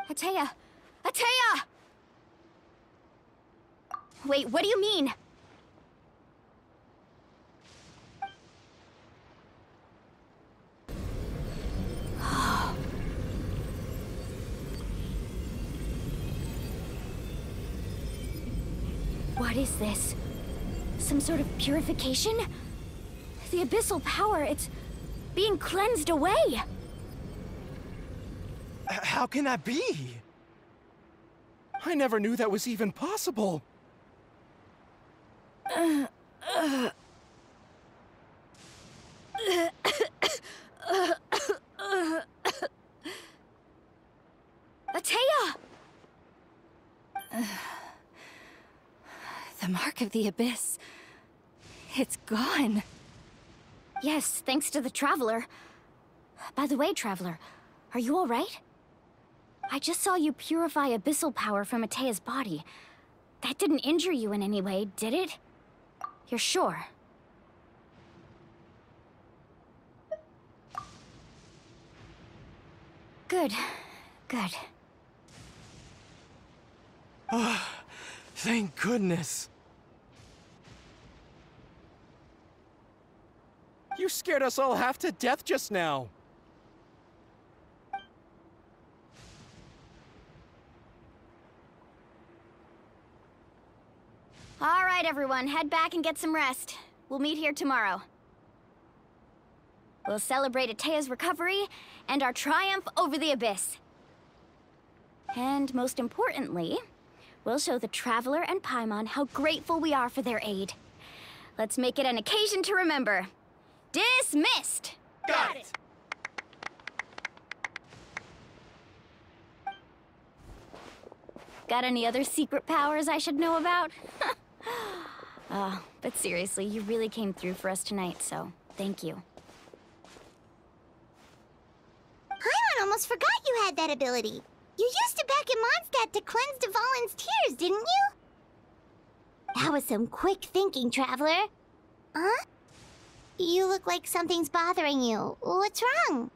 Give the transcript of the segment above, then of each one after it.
Atea! Atea! Wait, what do you mean? What is this? Some sort of purification? The abyssal power, it's being cleansed away! How can that be? I never knew that was even possible. Atea! The mark of the abyss. It's gone. Yes, thanks to the Traveler. By the way, Traveler, are you all right? I just saw you purify abyssal power from Atea's body. That didn't injure you in any way, did it? You're sure? Good. Good. Thank goodness. You scared us all half to death just now. All right, everyone, head back and get some rest. We'll meet here tomorrow. We'll celebrate Atea's recovery and our triumph over the abyss. And most importantly, we'll show the Traveler and Paimon how grateful we are for their aid. Let's make it an occasion to remember. Dismissed! Got it! Got any other secret powers I should know about? But seriously, you really came through for us tonight, so thank you. Paimon almost forgot you had that ability. You used it back in Mondstadt to cleanse Dvalin's tears, didn't you? That was some quick thinking, Traveler. Huh? You look like something's bothering you. What's wrong?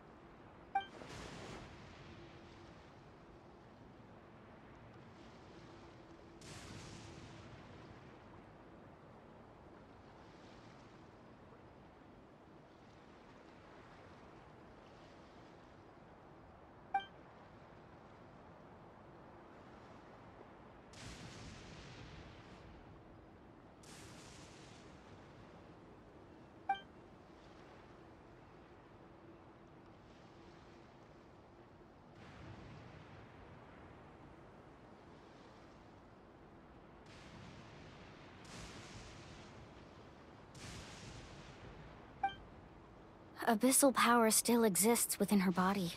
Abyssal power still exists within her body.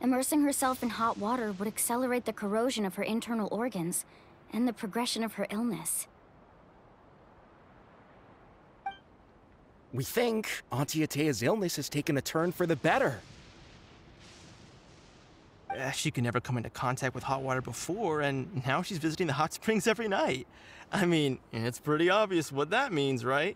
Immersing herself in hot water would accelerate the corrosion of her internal organs and the progression of her illness. We think Auntie Atea's illness has taken a turn for the better. She could never come into contact with hot water before, and now she's visiting the hot springs every night. I mean, it's pretty obvious what that means, right?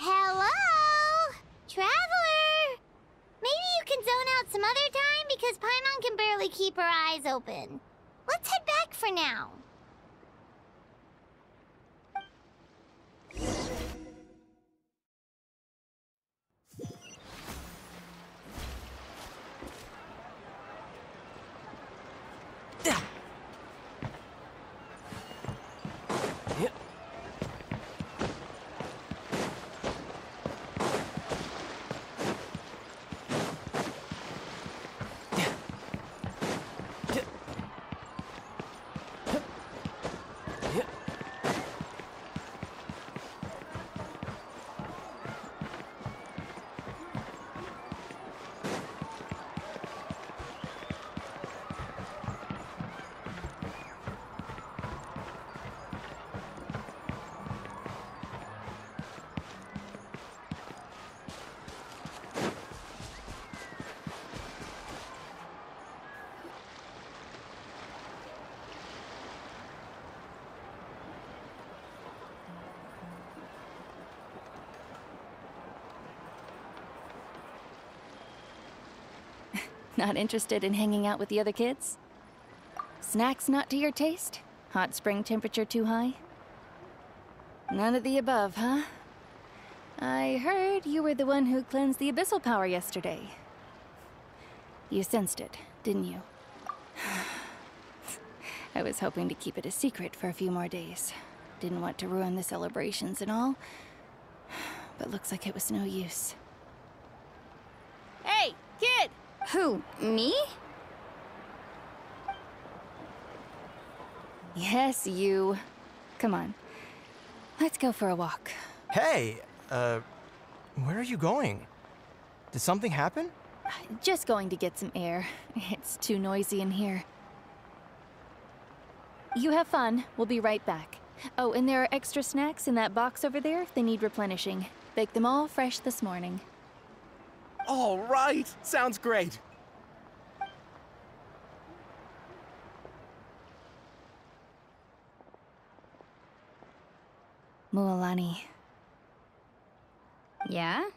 Hello? Traveler? Maybe you can zone out some other time because Paimon can barely keep her eyes open. Let's head back for now. Not interested in hanging out with the other kids? Snacks not to your taste? Hot spring temperature too high? None of the above, huh? I heard you were the one who cleansed the abyssal power yesterday. You sensed it, didn't you? I was hoping to keep it a secret for a few more days. Didn't want to ruin the celebrations and all, but looks like it was no use. Hey, kid! Who, me? Yes, you. Come on. Let's go for a walk. Hey, where are you going? Did something happen? Just going to get some air. It's too noisy in here. You have fun. We'll be right back. Oh, and there are extra snacks in that box over there if they need replenishing. Baked them all fresh this morning. All right, sounds great. Mualani. Yeah?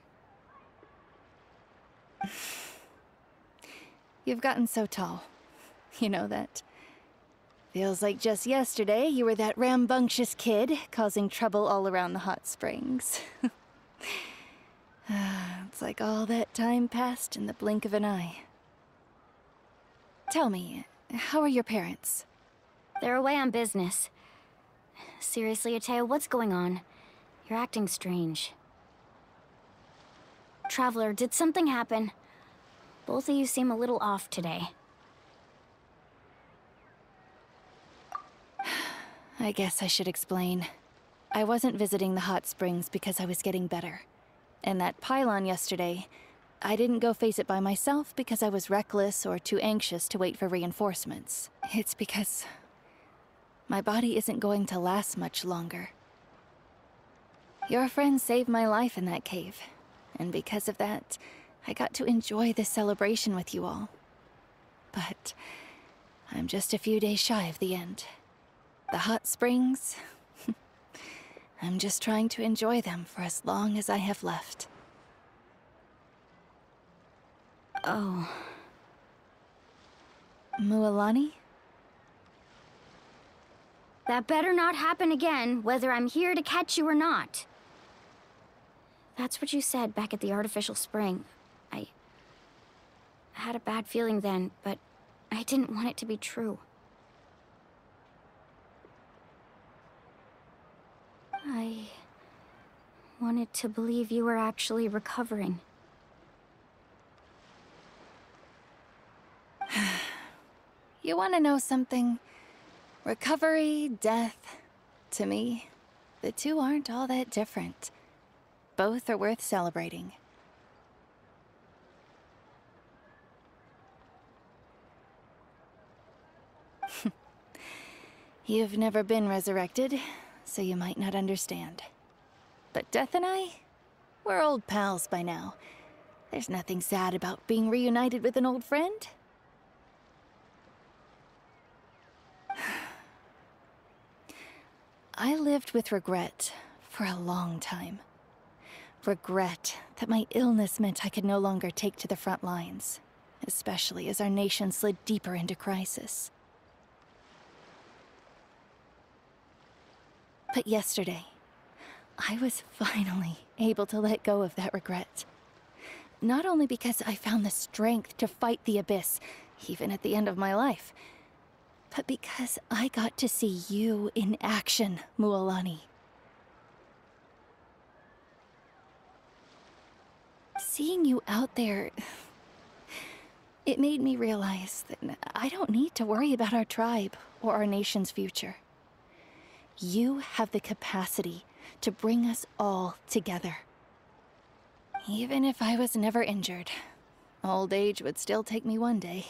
You've gotten so tall. You know that. Feels like just yesterday you were that rambunctious kid causing trouble all around the hot springs. It's like all that time passed in the blink of an eye. Tell me, how are your parents? They're away on business. Seriously, Ateo, what's going on? You're acting strange. Traveler, did something happen? Both of you seem a little off today. I guess I should explain. I wasn't visiting the hot springs because I was getting better. And that pylon yesterday, I didn't go face it by myself because I was reckless or too anxious to wait for reinforcements. It's because my body isn't going to last much longer. Your friend saved my life in that cave, and because of that, I got to enjoy this celebration with you all. But I'm just a few days shy of the end. The hot springs, I'm just trying to enjoy them for as long as I have left. Oh. Mualani? That better not happen again, whether I'm here to catch you or not. That's what you said back at the artificial spring. I had a bad feeling then, but I didn't want it to be true. I wanted to believe you were actually recovering. You want to know something? Recovery, death, to me, the two aren't all that different. Both are worth celebrating. You've never been resurrected, so you might not understand. But Death and I, we're old pals by now. There's nothing sad about being reunited with an old friend. I lived with regret for a long time. Regret that my illness meant I could no longer take to the front lines, especially as our nation slid deeper into crisis. But yesterday, I was finally able to let go of that regret. Not only because I found the strength to fight the abyss, even at the end of my life, but because I got to see you in action, Mualani. Seeing you out there, it made me realize that I don't need to worry about our tribe or our nation's future. You have the capacity to bring us all together. Even if I was never injured, old age would still take me one day.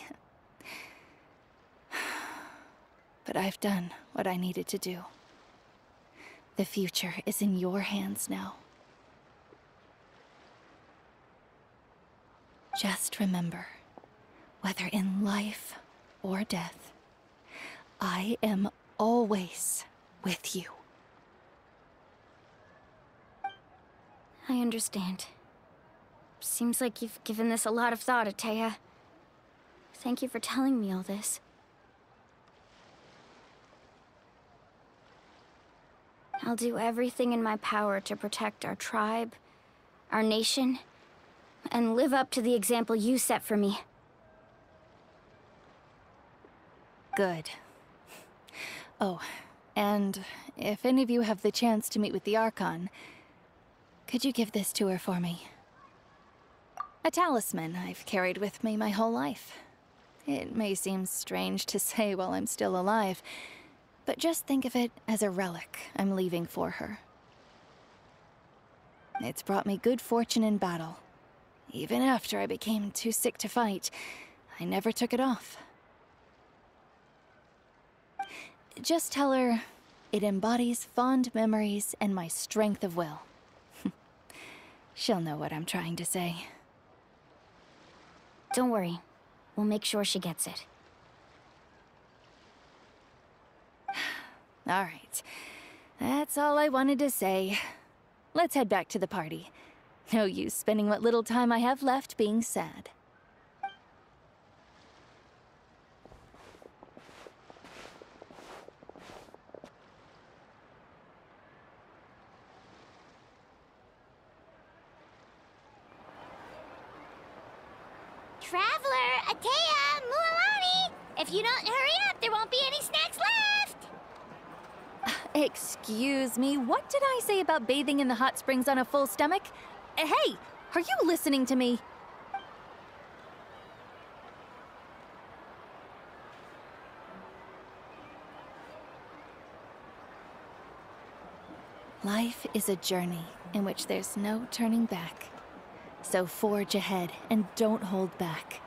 But I've done what I needed to do. The future is in your hands now. Just remember, whether in life or death, I am always with you. I understand. Seems like you've given this a lot of thought, Atea. Thank you for telling me all this. I'll do everything in my power to protect our tribe, our nation, and live up to the example you set for me. Good. Oh, and if any of you have the chance to meet with the Archon, could you give this to her for me? A talisman I've carried with me my whole life. It may seem strange to say while I'm still alive, but just think of it as a relic I'm leaving for her. It's brought me good fortune in battle. Even after I became too sick to fight, I never took it off. Just tell her it embodies fond memories and my strength of will. She'll know what I'm trying to say. Don't worry. We'll make sure she gets it. All right. That's all I wanted to say. Let's head back to the party. No use spending what little time I have left being sad. Traveler, Atea, Mualani! If you don't hurry up, there won't be any snacks left! Excuse me, what did I say about bathing in the hot springs on a full stomach? Hey, are you listening to me? Life is a journey in which there's no turning back. So forge ahead and don't hold back.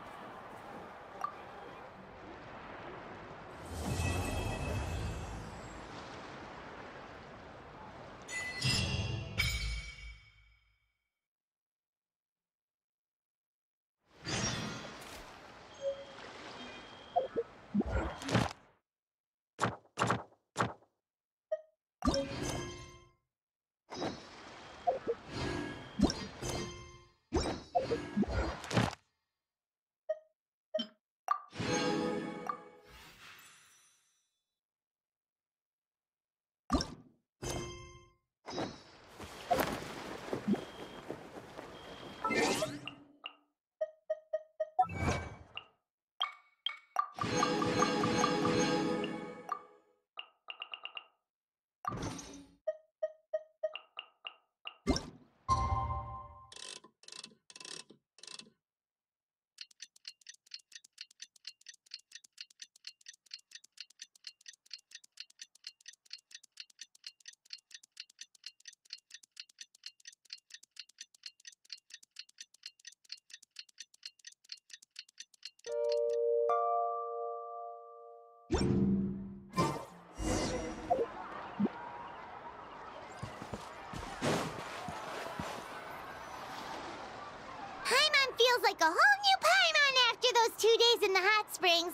Paimon feels like a whole new Paimon after those 2 days in the hot springs.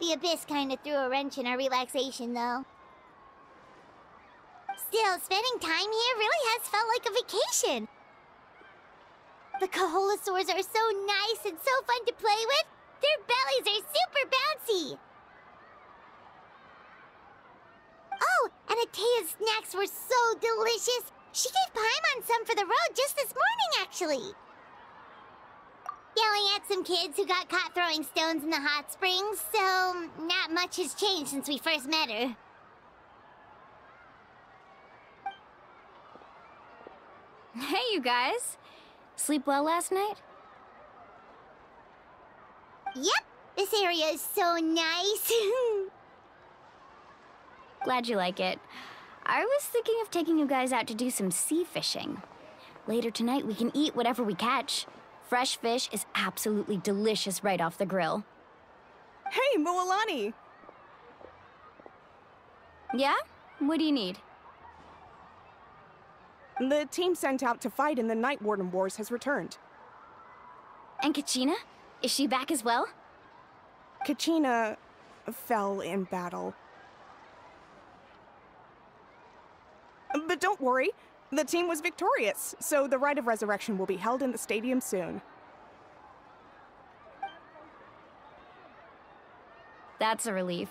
The Abyss kinda threw a wrench in our relaxation, though. Still, spending time here really has felt like a vacation. The Kaholosaurs are so nice and so fun to play with. Their bellies are super bouncy. Oh, and Atea's snacks were so delicious. She gave Paimon some for the road just this morning, actually. Yelling at some kids who got caught throwing stones in the hot springs, so not much has changed since we first met her. Hey, you guys. Sleep well last night? Yep, this area is so nice. Glad you like it. I was thinking of taking you guys out to do some sea fishing. Later tonight, we can eat whatever we catch. Fresh fish is absolutely delicious right off the grill. Hey, Mualani! Yeah? What do you need? The team sent out to fight in the Night Warden Wars has returned. And Kachina? Is she back as well? Kachina fell in battle. But don't worry, the team was victorious, so the Rite of Resurrection will be held in the stadium soon. That's a relief.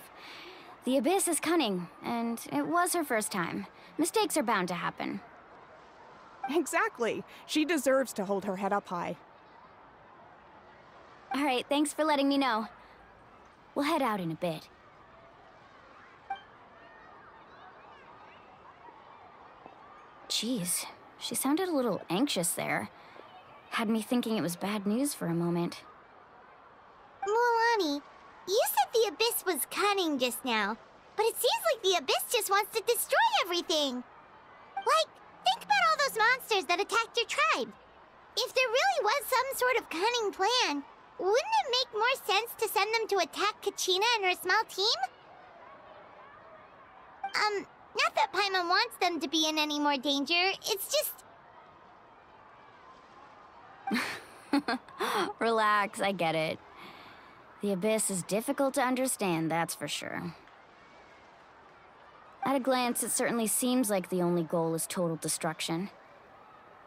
The Abyss is cunning, and it was her first time. Mistakes are bound to happen. Exactly. She deserves to hold her head up high. All right, thanks for letting me know. We'll head out in a bit. Jeez, she sounded a little anxious there. Had me thinking it was bad news for a moment. Mualani, you said the Abyss was cunning just now, but it seems like the Abyss just wants to destroy everything. Like, think about all those monsters that attacked your tribe. If there really was some sort of cunning plan, wouldn't it make more sense to send them to attack Kachina and her small team? Not that Paimon wants them to be in any more danger, it's just... Relax, I get it. The Abyss is difficult to understand, that's for sure. At a glance, it certainly seems like the only goal is total destruction.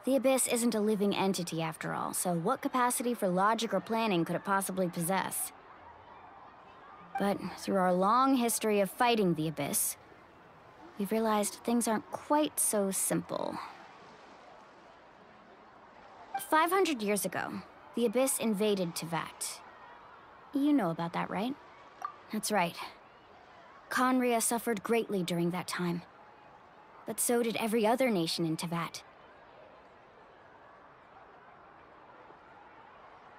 The Abyss isn't a living entity after all, so what capacity for logic or planning could it possibly possess? But through our long history of fighting the Abyss, we've realized things aren't quite so simple. 500 years ago, the Abyss invaded Teyvat. You know about that, right? That's right. Conria suffered greatly during that time. But so did every other nation in Teyvat.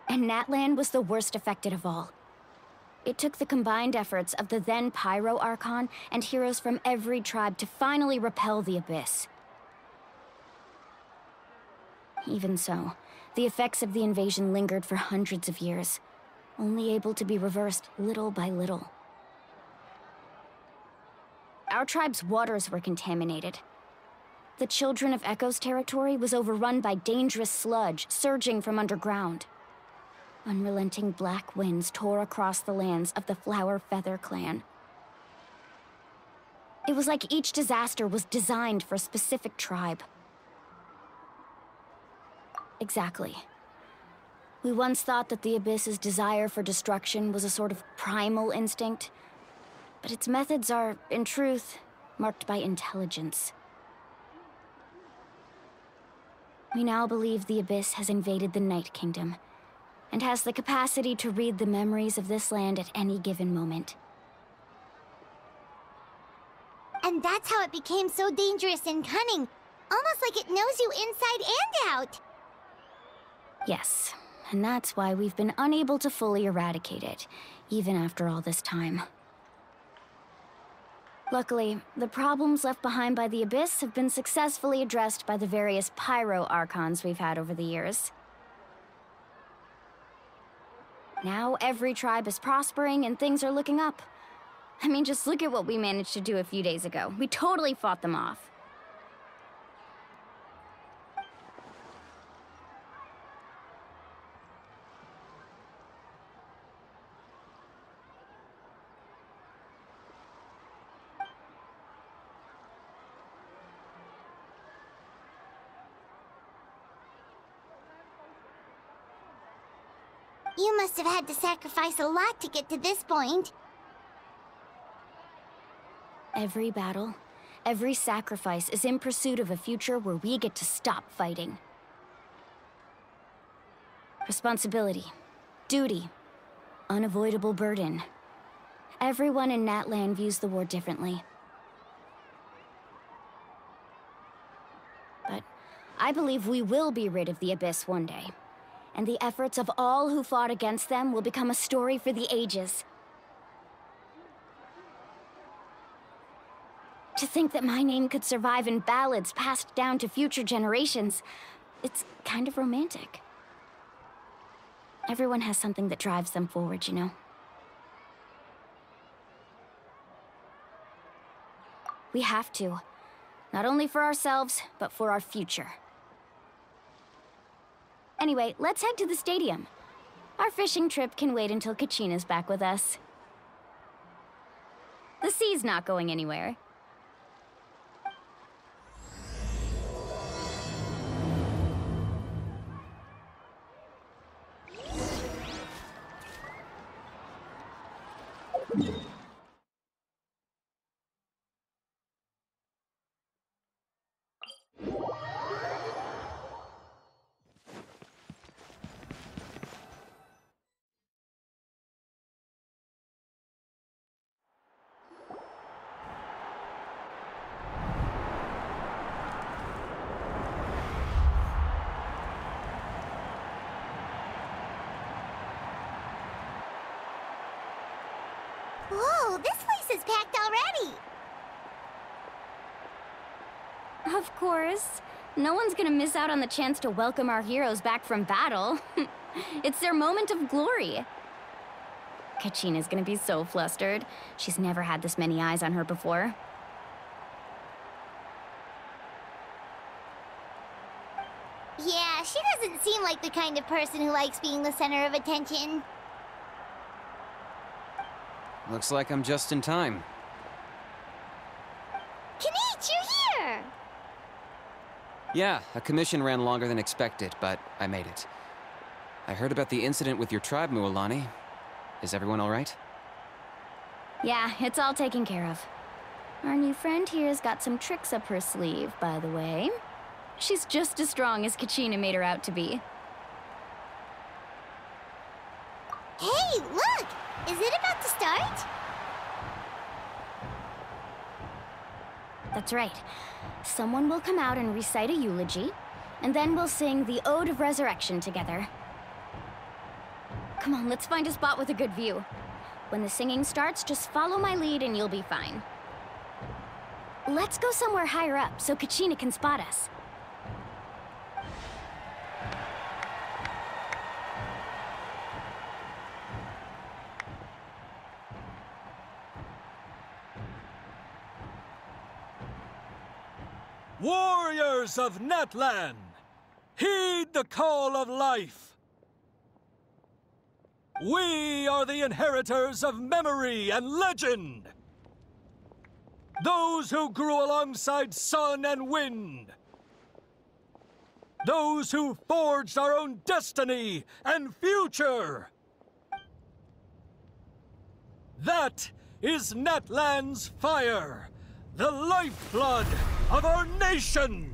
And Natlan was the worst affected of all. It took the combined efforts of the then Pyro Archon and heroes from every tribe to finally repel the Abyss. Even so, the effects of the invasion lingered for hundreds of years, only able to be reversed little by little. Our tribe's waters were contaminated. The Children of Echo's territory was overrun by dangerous sludge surging from underground. Unrelenting black winds tore across the lands of the Flower Feather clan. It was like each disaster was designed for a specific tribe. Exactly. We once thought that the Abyss's desire for destruction was a sort of primal instinct, but its methods are, in truth, marked by intelligence. We now believe the Abyss has invaded the Night Kingdom, and has the capacity to read the memories of this land at any given moment. And that's how it became so dangerous and cunning, almost like it knows you inside and out. Yes, and that's why we've been unable to fully eradicate it, even after all this time. Luckily, the problems left behind by the Abyss have been successfully addressed by the various Pyro Archons we've had over the years. Now every tribe is prospering and things are looking up. I mean, just look at what we managed to do a few days ago. We totally fought them off. You must have had to sacrifice a lot to get to this point. Every battle, every sacrifice is in pursuit of a future where we get to stop fighting. Responsibility, duty, unavoidable burden. Everyone in Natlan views the war differently. But I believe we will be rid of the Abyss one day. And the efforts of all who fought against them will become a story for the ages. To think that my name could survive in ballads passed down to future generations, it's kind of romantic. Everyone has something that drives them forward, you know? We have to. Not only for ourselves, but for our future. Anyway, let's head to the stadium. Our fishing trip can wait until Kachina's back with us. The sea's not going anywhere. Whoa, this place is packed already! Of course. No one's gonna miss out on the chance to welcome our heroes back from battle. It's their moment of glory. Kachina's gonna be so flustered. She's never had this many eyes on her before. Yeah, she doesn't seem like the kind of person who likes being the center of attention. Looks like I'm just in time. Kanich, you're here! Yeah, a commission ran longer than expected, but I made it. I heard about the incident with your tribe, Mualani. Is everyone all right? Yeah, it's all taken care of. Our new friend here's got some tricks up her sleeve, by the way. She's just as strong as Kachina made her out to be. Hey, look! Is it about to start? That's right. Someone will come out and recite a eulogy, and then we'll sing the Ode of Resurrection together. Come on, let's find a spot with a good view. When the singing starts, just follow my lead and you'll be fine. Let's go somewhere higher up so Kachina can spot us. Warriors of Natlan, heed the call of life. We are the inheritors of memory and legend. Those who grew alongside sun and wind. Those who forged our own destiny and future. That is Natlan's fire, the lifeblood of our nation!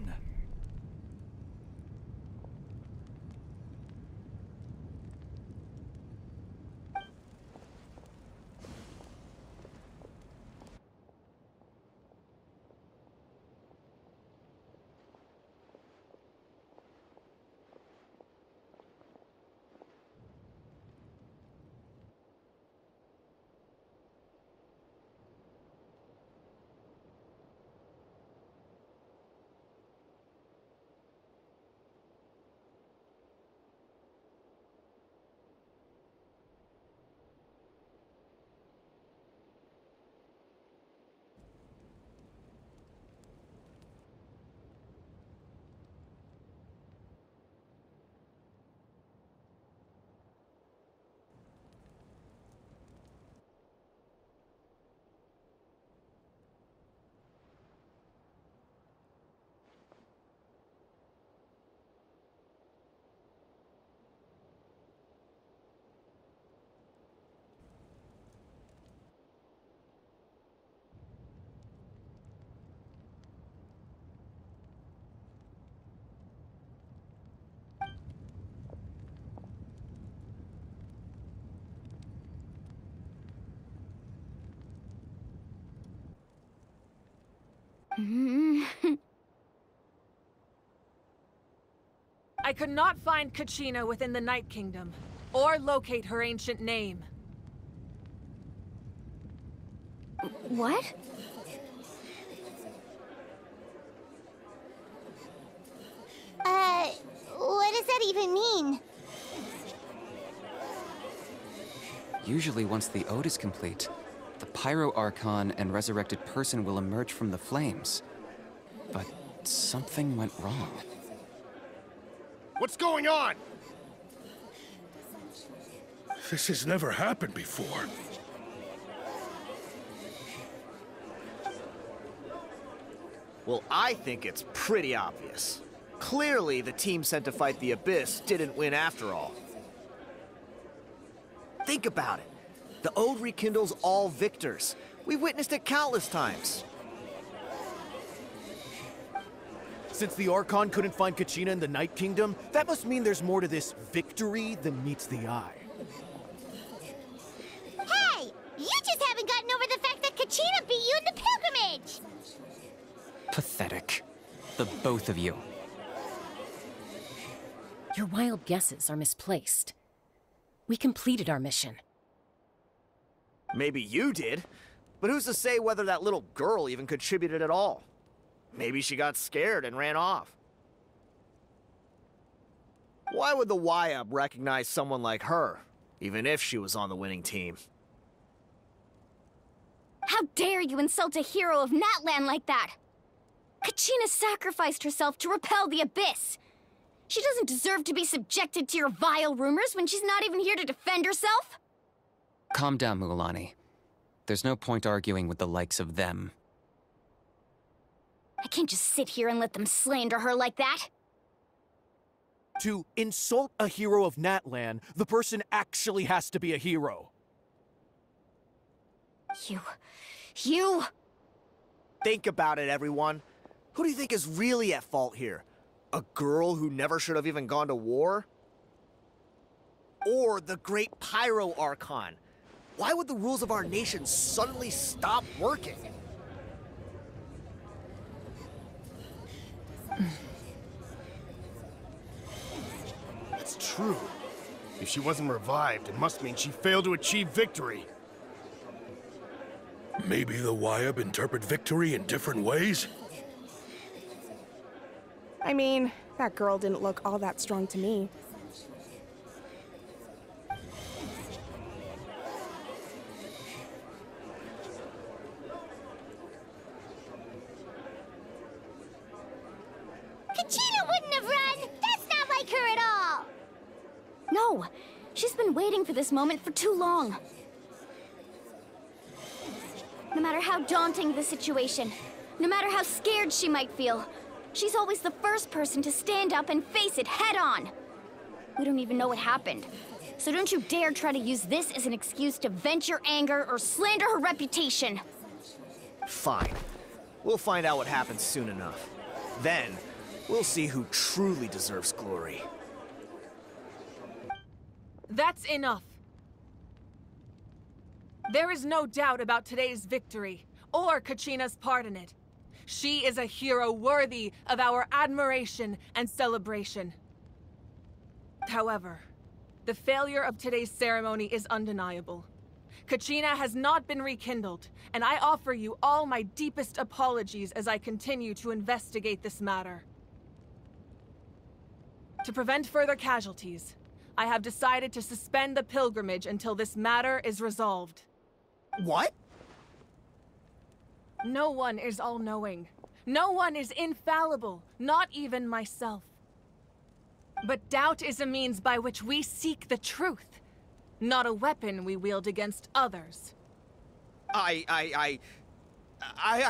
I could not find Kachina within the Night Kingdom, or locate her ancient name. What? What does that even mean? Usually once the ode is complete, the Pyro Archon and resurrected person will emerge from the flames. But something went wrong. What's going on? This has never happened before. Well, I think it's pretty obvious. Clearly, the team sent to fight the Abyss didn't win after all. Think about it. The Ode rekindles all victors. We've witnessed it countless times. Since the Archon couldn't find Kachina in the Night Kingdom, that must mean there's more to this victory than meets the eye. Hey! You just haven't gotten over the fact that Kachina beat you in the pilgrimage! Pathetic. The both of you. Your wild guesses are misplaced. We completed our mission. Maybe you did, but who's to say whether that little girl even contributed at all? Maybe she got scared and ran off. Why would the YUB recognize someone like her, even if she was on the winning team? How dare you insult a hero of Natlan like that? Kachina sacrificed herself to repel the Abyss. She doesn't deserve to be subjected to your vile rumors when she's not even here to defend herself. Calm down, Mualani. There's no point arguing with the likes of them. I can't just sit here and let them slander her like that. To insult a hero of Natlan, the person actually has to be a hero. You... Think about it, everyone. Who do you think is really at fault here? A girl who never should have even gone to war? Or the great Pyro Archon? Why would the rules of our nation suddenly stop working? It's true. If she wasn't revived, it must mean she failed to achieve victory. Maybe the YUB interpret victory in different ways? I mean, that girl didn't look all that strong to me. Kachina wouldn't have run! That's not like her at all! No, she's been waiting for this moment for too long. No matter how daunting the situation, no matter how scared she might feel, she's always the first person to stand up and face it head on. We don't even know what happened. So don't you dare try to use this as an excuse to vent your anger or slander her reputation. Fine. We'll find out what happens soon enough. Then, we'll see who truly deserves glory. That's enough. There is no doubt about today's victory, or Kachina's part in it. She is a hero worthy of our admiration and celebration. However, the failure of today's ceremony is undeniable. Kachina has not been rekindled, and I offer you all my deepest apologies as I continue to investigate this matter. To prevent further casualties, I have decided to suspend the pilgrimage until this matter is resolved. What? No one is all-knowing. No one is infallible, not even myself. But doubt is a means by which we seek the truth, not a weapon we wield against others. I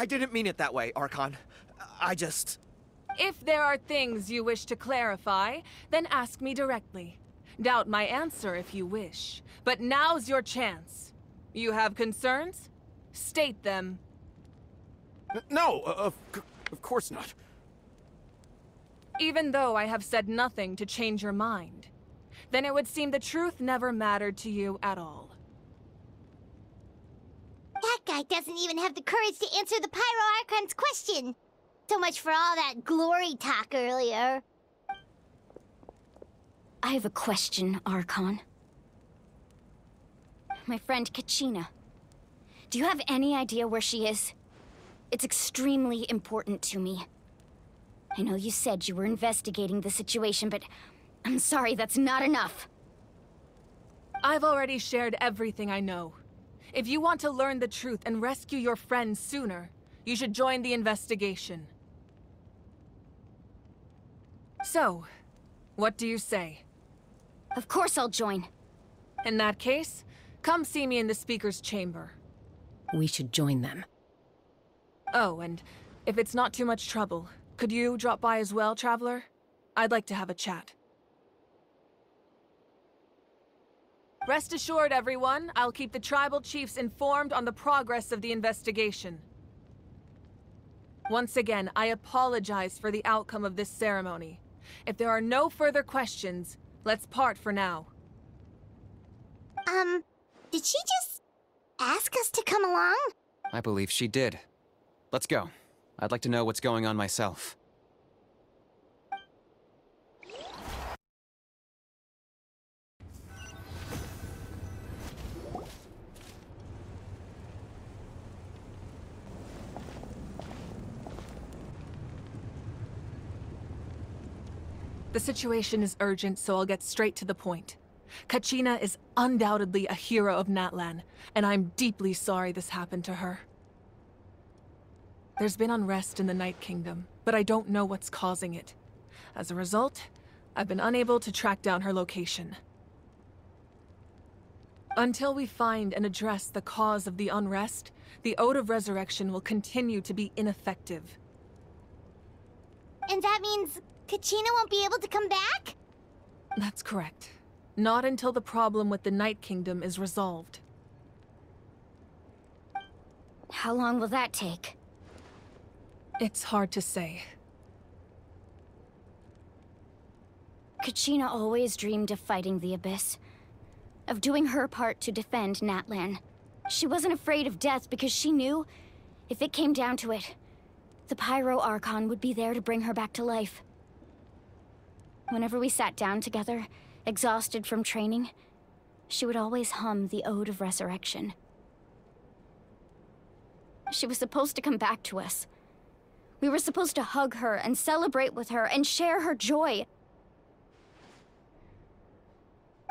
didn't mean it that way, Archon. I just... If there are things you wish to clarify, then ask me directly. Doubt my answer if you wish, but now's your chance. You have concerns? State them. No, of course not. Even though I have said nothing to change your mind, then it would seem the truth never mattered to you at all. That guy doesn't even have the courage to answer the Pyro Archon's question. So much for all that glory talk earlier. I have a question, Archon. My friend Kachina. Do you have any idea where she is? It's extremely important to me. I know you said you were investigating the situation, but I'm sorry, that's not enough. I've already shared everything I know. If you want to learn the truth and rescue your friend sooner, you should join the investigation. So, what do you say? Of course I'll join. In that case, come see me in the speaker's chamber. We should join them. Oh, and if it's not too much trouble, could you drop by as well, Traveler? I'd like to have a chat. Rest assured, everyone, I'll keep the tribal chiefs informed on the progress of the investigation. Once again, I apologize for the outcome of this ceremony. If there are no further questions, let's part for now. Did she just ask us to come along? I believe she did. Let's go. I'd like to know what's going on myself. The situation is urgent, so I'll get straight to the point. Kachina is undoubtedly a hero of Natlan, and I'm deeply sorry this happened to her. There's been unrest in the Night Kingdom, but I don't know what's causing it. As a result, I've been unable to track down her location. Until we find and address the cause of the unrest, the Ode of Resurrection will continue to be ineffective. And that means Kachina won't be able to come back? That's correct. Not until the problem with the Night Kingdom is resolved. How long will that take? It's hard to say. Kachina always dreamed of fighting the Abyss. Of doing her part to defend Natlan. She wasn't afraid of death because she knew, if it came down to it, the Pyro Archon would be there to bring her back to life. Whenever we sat down together, exhausted from training, she would always hum the Ode of Resurrection. She was supposed to come back to us. We were supposed to hug her and celebrate with her and share her joy.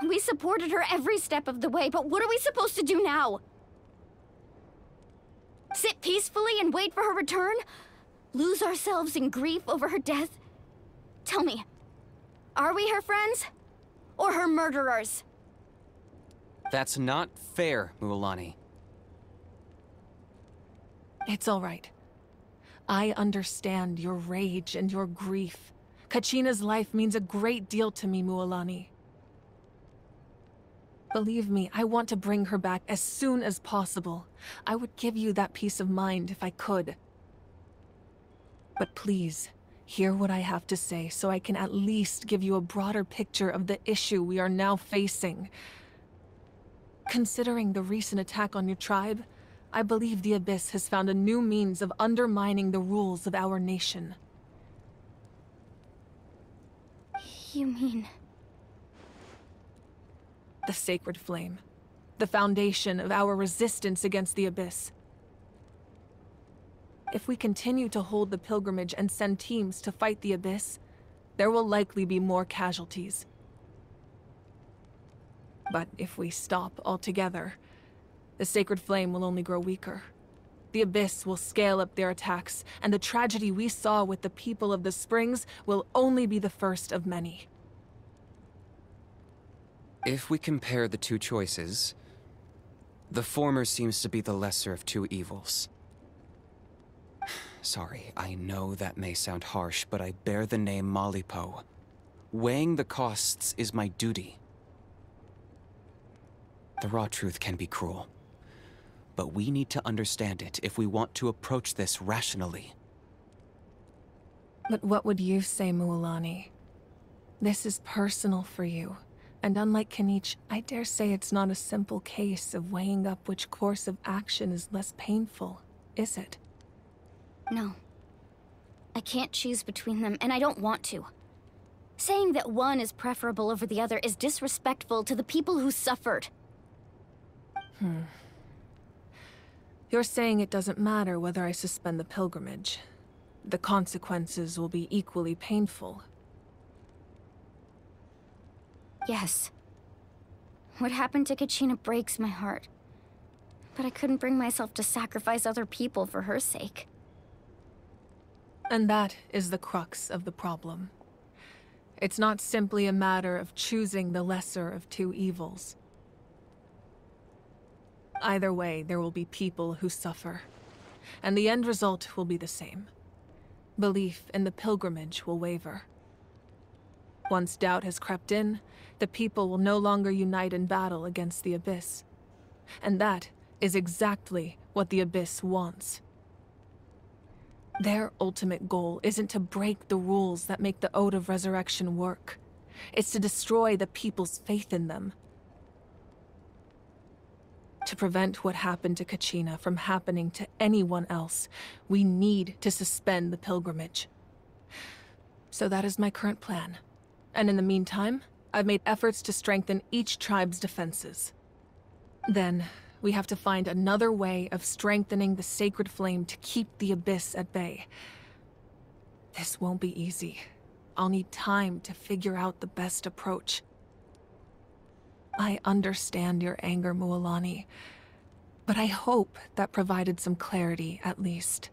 We supported her every step of the way, but what are we supposed to do now? Sit peacefully and wait for her return? Lose ourselves in grief over her death? Tell me, are we her friends? Or her murderers? That's not fair, Mualani. It's all right. I understand your rage and your grief. Kachina's life means a great deal to me, Mualani. Believe me, I want to bring her back as soon as possible. I would give you that peace of mind if I could. But please, hear what I have to say so I can at least give you a broader picture of the issue we are now facing. Considering the recent attack on your tribe, I believe the Abyss has found a new means of undermining the rules of our nation. You mean... The Sacred Flame. The foundation of our resistance against the Abyss. If we continue to hold the pilgrimage and send teams to fight the Abyss, there will likely be more casualties. But if we stop altogether, the Sacred Flame will only grow weaker. The Abyss will scale up their attacks, and the tragedy we saw with the people of the Springs will only be the first of many. If we compare the two choices, the former seems to be the lesser of two evils. Sorry, I know that may sound harsh, but I bear the name Malipo. Weighing the costs is my duty. The raw truth can be cruel, but we need to understand it if we want to approach this rationally. But what would you say, Mualani? This is personal for you. And unlike Kanich, I dare say it's not a simple case of weighing up which course of action is less painful, is it? No. I can't choose between them, and I don't want to. Saying that one is preferable over the other is disrespectful to the people who suffered. You're saying it doesn't matter whether I suspend the pilgrimage. The consequences will be equally painful. Yes. What happened to Kachina breaks my heart. But I couldn't bring myself to sacrifice other people for her sake. And that is the crux of the problem. It's not simply a matter of choosing the lesser of two evils. Either way, there will be people who suffer. And the end result will be the same. Belief in the pilgrimage will waver. Once doubt has crept in, the people will no longer unite in battle against the Abyss. And that is exactly what the Abyss wants. Their ultimate goal isn't to break the rules that make the Ode of Resurrection work. It's to destroy the people's faith in them. To prevent what happened to Kachina from happening to anyone else, we need to suspend the pilgrimage. So that is my current plan. And in the meantime, I've made efforts to strengthen each tribe's defenses. Then, we have to find another way of strengthening the sacred flame to keep the Abyss at bay. This won't be easy. I'll need time to figure out the best approach. I understand your anger, Mualani, but I hope that provided some clarity, at least.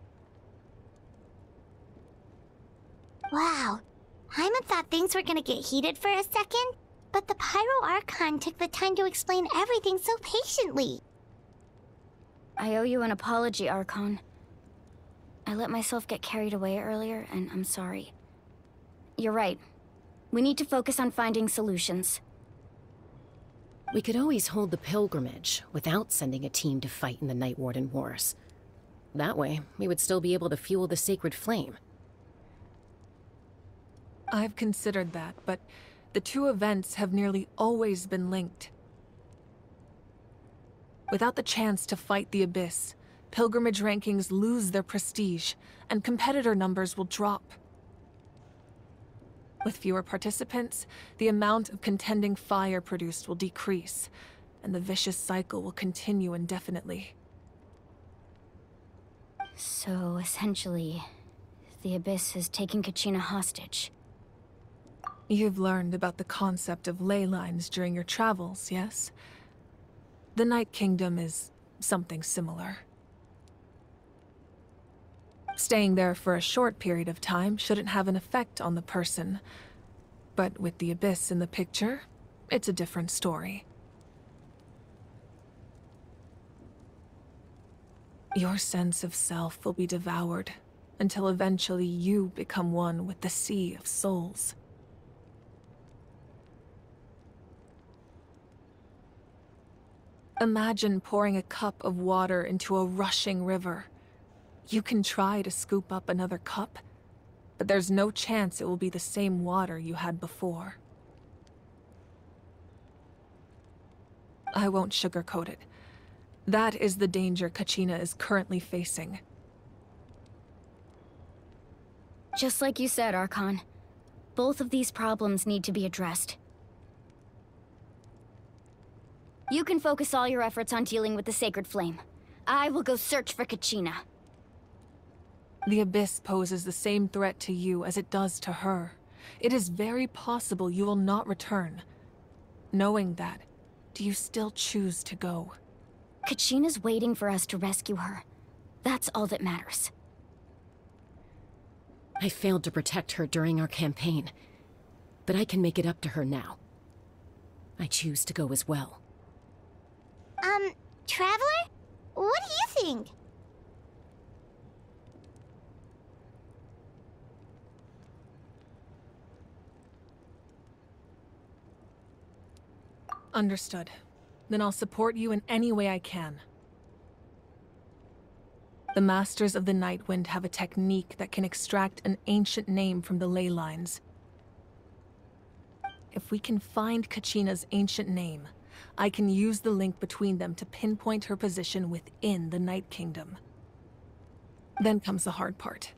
Wow. Hyman thought things were gonna get heated for a second, but the Pyro Archon took the time to explain everything so patiently. I owe you an apology, Archon. I let myself get carried away earlier, and I'm sorry. You're right. We need to focus on finding solutions. We could always hold the pilgrimage without sending a team to fight in the Night Warden Wars. That way, we would still be able to fuel the sacred flame. I've considered that, but the two events have nearly always been linked. Without the chance to fight the Abyss, pilgrimage rankings lose their prestige, and competitor numbers will drop. With fewer participants, the amount of contending fire produced will decrease, and the vicious cycle will continue indefinitely. So, essentially, the Abyss has taken Kachina hostage. You've learned about the concept of ley lines during your travels, yes? The Night Kingdom is something similar. Staying there for a short period of time shouldn't have an effect on the person. But with the Abyss in the picture, it's a different story. Your sense of self will be devoured until eventually you become one with the Sea of Souls. Imagine pouring a cup of water into a rushing river. You can try to scoop up another cup, but there's no chance it will be the same water you had before. I won't sugarcoat it. That is the danger Kachina is currently facing. Just like you said, Archon. Both of these problems need to be addressed. You can focus all your efforts on dealing with the Sacred Flame. I will go search for Kachina. The Abyss poses the same threat to you as it does to her. It is very possible you will not return. Knowing that, do you still choose to go? Kachina's waiting for us to rescue her. That's all that matters. I failed to protect her during our campaign, but I can make it up to her now. I choose to go as well. Traveler? What do you think? Understood. Then I'll support you in any way I can. The Masters of the Nightwind have a technique that can extract an ancient name from the ley lines. If we can find Kachina's ancient name, I can use the link between them to pinpoint her position within the Night Kingdom. Then comes the hard part.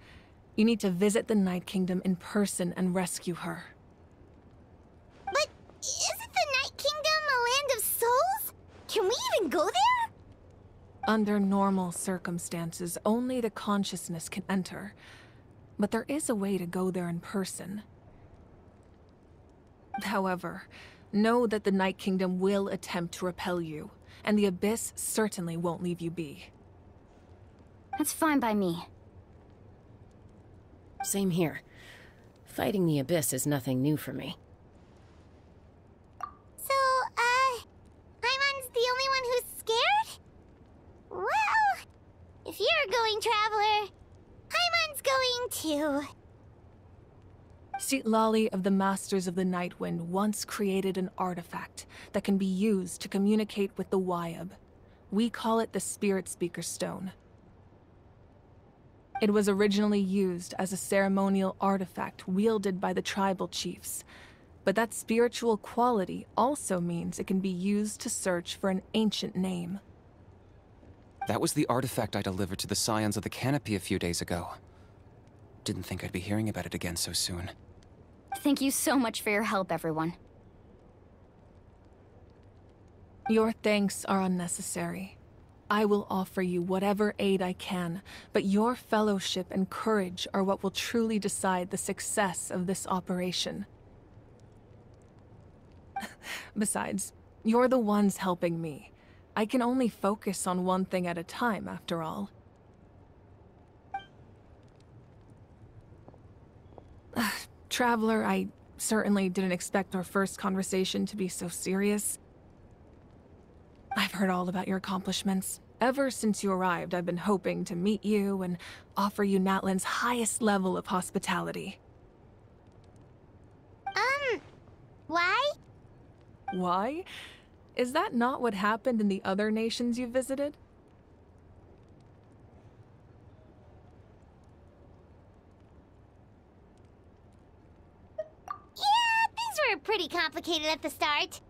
You need to visit the Night Kingdom in person and rescue her. But isn't the Night Kingdom a land of souls? Can we even go there? Under normal circumstances, only the consciousness can enter. But there is a way to go there in person. However, know that the Night Kingdom will attempt to repel you, and the Abyss certainly won't leave you be. That's fine by me. Same here. Fighting the Abyss is nothing new for me. So, Paimon's the only one who's scared? Well, if you're going, Traveler, Paimon's going too. Lali of the Masters of the Nightwind once created an artifact that can be used to communicate with the Wyab. We call it the Spirit Speaker Stone. It was originally used as a ceremonial artifact wielded by the tribal chiefs, but that spiritual quality also means it can be used to search for an ancient name. That was the artifact I delivered to the Scions of the Canopy a few days ago. Didn't think I'd be hearing about it again so soon. Thank you so much for your help, everyone. Your thanks are unnecessary. I will offer you whatever aid I can, but your fellowship and courage are what will truly decide the success of this operation. Besides, you're the ones helping me. I can only focus on one thing at a time, after all. Traveler, I certainly didn't expect our first conversation to be so serious. I've heard all about your accomplishments. Ever since you arrived, I've been hoping to meet you and offer you Natlan's highest level of hospitality. Why? Why? Is that not what happened in the other nations you visited? Yeah, things were pretty complicated at the start.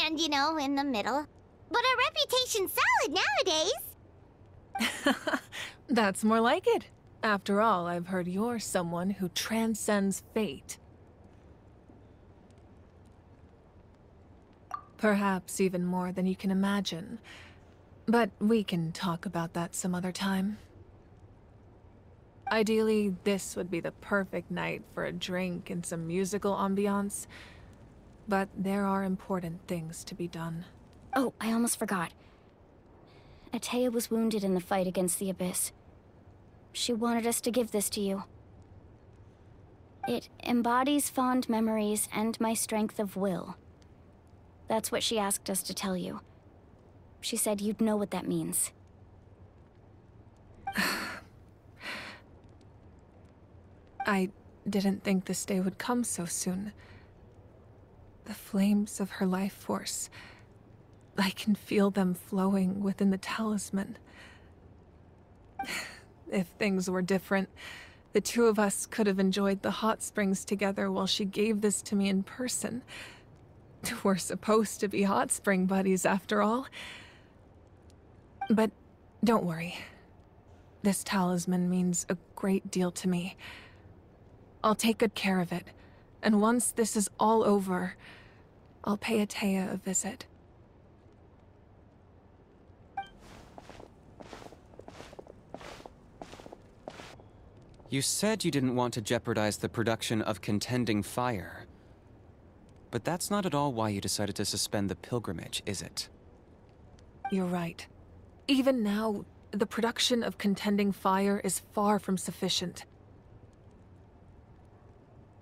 And, you know, in the middle. But our reputation's solid nowadays. That's more like it. After all, I've heard you're someone who transcends fate. Perhaps even more than you can imagine. But we can talk about that some other time. Ideally, this would be the perfect night for a drink and some musical ambiance. But there are important things to be done. Oh, I almost forgot. Atea was wounded in the fight against the Abyss. She wanted us to give this to you. It embodies fond memories and my strength of will. That's what she asked us to tell you. She said you'd know what that means. I didn't think this day would come so soon. The flames of her life force. I can feel them flowing within the talisman. If things were different, the two of us could have enjoyed the hot springs together while she gave this to me in person. We're supposed to be hot spring buddies, after all. But don't worry. This talisman means a great deal to me. I'll take good care of it, and once this is all over, I'll pay Atea a visit. You said you didn't want to jeopardize the production of contending fire. But that's not at all why you decided to suspend the pilgrimage, is it? You're right. Even now, the production of contending fire is far from sufficient.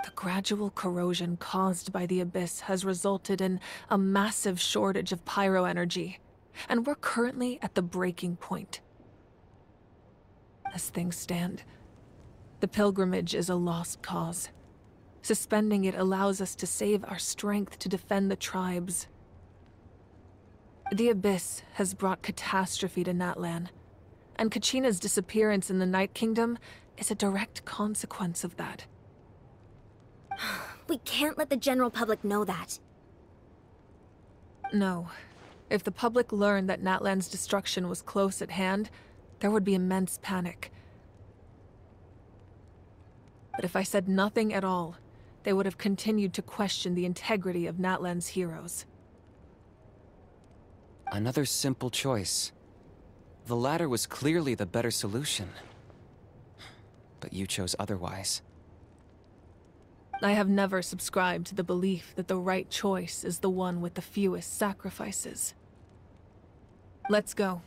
The gradual corrosion caused by the Abyss has resulted in a massive shortage of pyro energy, and we're currently at the breaking point. As things stand, the pilgrimage is a lost cause. Suspending it allows us to save our strength to defend the tribes. The Abyss has brought catastrophe to Natlan, and Kachina's disappearance in the Night Kingdom is a direct consequence of that. We can't let the general public know that. No. If the public learned that Natlan's destruction was close at hand, there would be immense panic. But if I said nothing at all, they would have continued to question the integrity of Natlan's heroes. Another simple choice. The latter was clearly the better solution. But you chose otherwise. I have never subscribed to the belief that the right choice is the one with the fewest sacrifices. Let's go.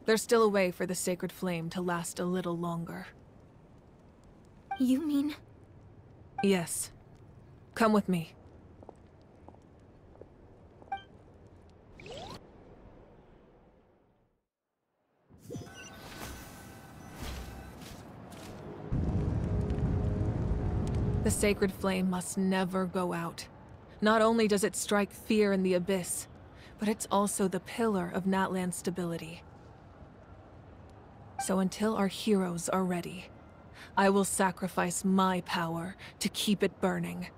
There's still a way for the sacred flame to last a little longer. You mean? Yes. Come with me. The sacred flame must never go out. Not only does it strike fear in the abyss, but it's also the pillar of Natlan's stability. So until our heroes are ready, I will sacrifice my power to keep it burning.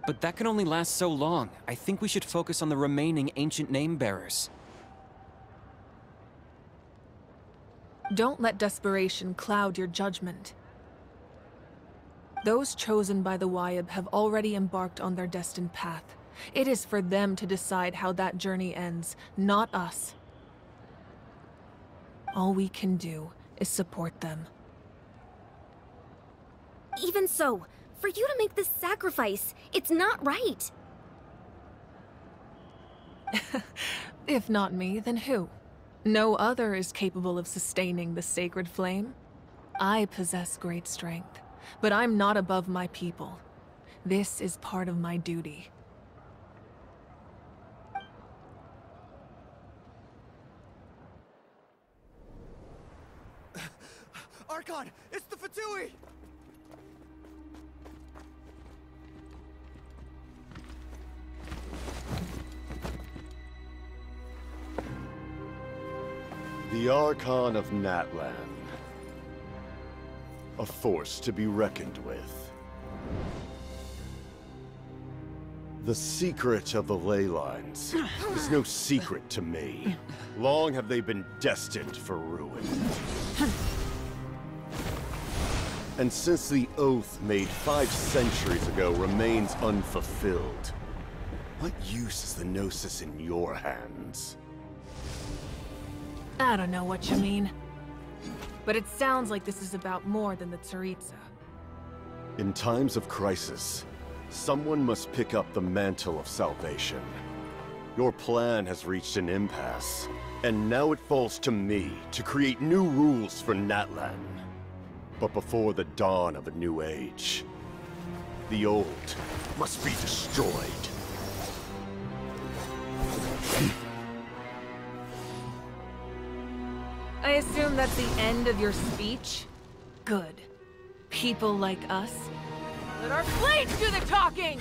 But that can only last so long. I think we should focus on the remaining ancient name-bearers. Don't let desperation cloud your judgment. Those chosen by the Wyeb have already embarked on their destined path. It is for them to decide how that journey ends, not us. All we can do is support them. Even so, for you to make this sacrifice, it's not right. If not me, then who? No other is capable of sustaining the sacred flame. I possess great strength, but I'm not above my people. This is part of my duty. Archon! It's the Fatui! The Archon of Natlan. A force to be reckoned with. The secret of the ley lines is no secret to me. Long have they been destined for ruin. And since the oath made 5 centuries ago remains unfulfilled, what use is the Gnosis in your hands? I don't know what you mean. But it sounds like this is about more than the Tsaritsa. In times of crisis, someone must pick up the mantle of salvation. Your plan has reached an impasse, and now it falls to me to create new rules for Natlan. But before the dawn of a new age, the old must be destroyed. I assume that's the end of your speech? Good. People like us. Let our blades do the talking!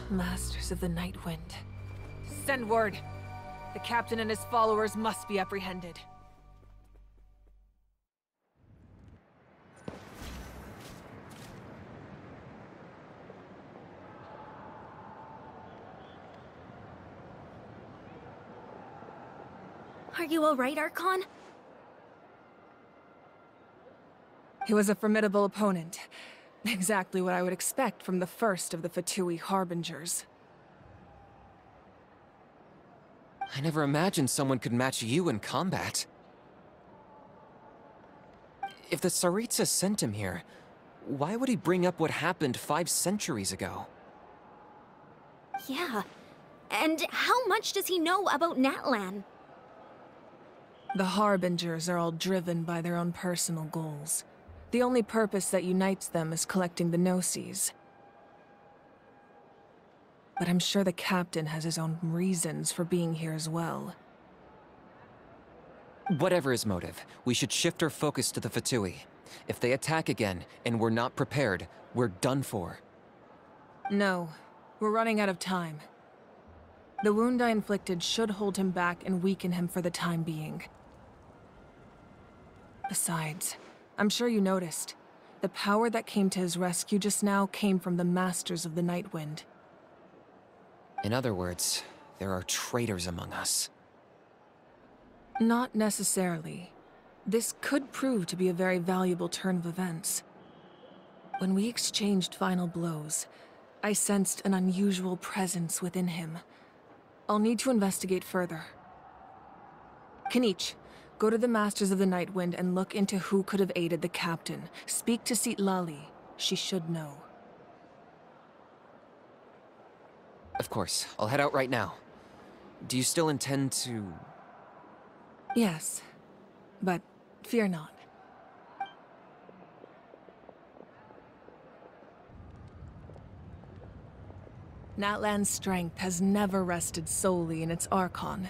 Masters of the Night Wind. Send word. The captain and his followers must be apprehended. Are you alright, Archon? He was a formidable opponent. Exactly what I would expect from the first of the Fatui Harbingers. I never imagined someone could match you in combat. If the Tsaritsa sent him here, why would he bring up what happened 5 centuries ago? Yeah. And how much does he know about Natlan? The Harbingers are all driven by their own personal goals. The only purpose that unites them is collecting the Gnosis. But I'm sure the captain has his own reasons for being here as well. Whatever his motive, we should shift our focus to the Fatui. If they attack again, and we're not prepared, we're done for. No, we're running out of time. The wound I inflicted should hold him back and weaken him for the time being. Besides, I'm sure you noticed, the power that came to his rescue just now came from the Masters of the Night Wind. In other words, there are traitors among us. Not necessarily. This could prove to be a very valuable turn of events. When we exchanged final blows, I sensed an unusual presence within him. I'll need to investigate further. Kinich, go to the Masters of the Night Wind and look into who could have aided the captain. Speak to Citlali. She should know. Of course, I'll head out right now. Do you still intend to... Yes, but fear not. Natlan's strength has never rested solely in its Archon.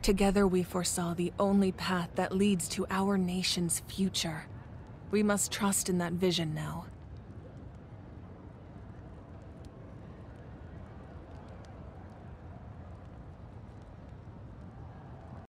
Together we foresaw the only path that leads to our nation's future. We must trust in that vision now.